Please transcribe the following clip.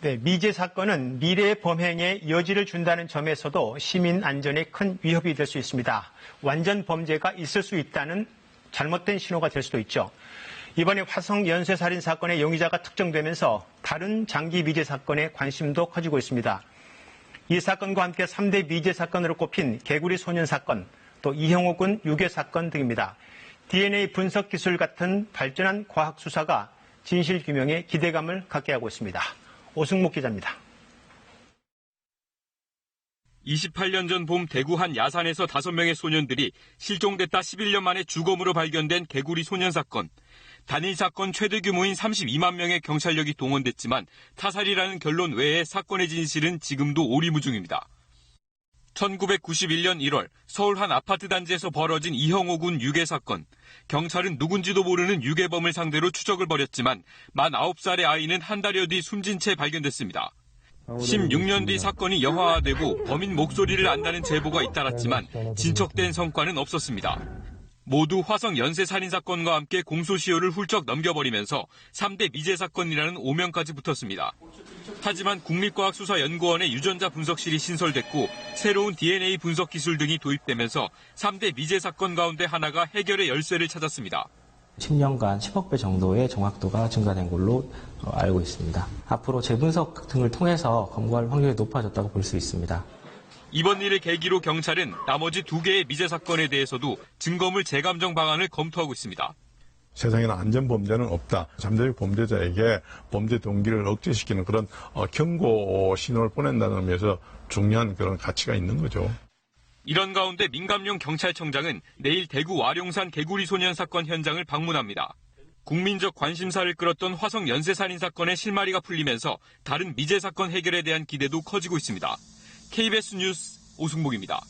네, 미제 사건은 미래의 범행에 여지를 준다는 점에서도 시민 안전에 큰 위협이 될 수 있습니다. 완전 범죄가 있을 수 있다는 잘못된 신호가 될 수도 있죠. 이번에 화성 연쇄살인 사건의 용의자가 특정되면서 다른 장기 미제 사건의 관심도 커지고 있습니다. 이 사건과 함께 3대 미제 사건으로 꼽힌 개구리 소년 사건, 또 이형호 군 유괴 사건 등입니다. DNA 분석 기술 같은 발전한 과학 수사가 진실 규명에 기대감을 갖게 하고 있습니다. 오승목 기자입니다. 28년 전 봄 대구 한 야산에서 5명의 소년들이 실종됐다 11년 만에 주검으로 발견된 개구리 소년 사건. 단일 사건 최대 규모인 32만 명의 경찰력이 동원됐지만 타살이라는 결론 외에 사건의 진실은 지금도 오리무중입니다. 1991년 1월 서울 한 아파트 단지에서 벌어진 이형호 군 유괴 사건. 경찰은 누군지도 모르는 유괴범을 상대로 추적을 벌였지만 만 9살의 아이는 한 달여 뒤 숨진 채 발견됐습니다. 16년 뒤 사건이 영화화되고 범인 목소리를 안다는 제보가 잇따랐지만 진척된 성과는 없었습니다. 모두 화성 연쇄살인 사건과 함께 공소시효를 훌쩍 넘겨버리면서 3대 미제 사건이라는 오명까지 붙었습니다. 하지만 국립과학수사연구원의 유전자 분석실이 신설됐고 새로운 DNA 분석 기술 등이 도입되면서 3대 미제 사건 가운데 하나가 해결의 열쇠를 찾았습니다. 10년간 10억 배 정도의 정확도가 증가된 걸로 알고 있습니다. 앞으로 재분석 등을 통해서 검거할 확률이 높아졌다고 볼 수 있습니다. 이번 일을 계기로 경찰은 나머지 2개의 미제 사건에 대해서도 증거물 재감정 방안을 검토하고 있습니다. 세상에는 안전범죄는 없다. 잠재적 범죄자에게 범죄 동기를 억제시키는 그런 경고 신호를 보낸다는 의미에서 중요한 그런 가치가 있는 거죠. 이런 가운데 민감용 경찰청장은 내일 대구 와룡산 개구리 소년 사건 현장을 방문합니다. 국민적 관심사를 끌었던 화성 연쇄살인 사건의 실마리가 풀리면서 다른 미제 사건 해결에 대한 기대도 커지고 있습니다. KBS 뉴스 오승복입니다.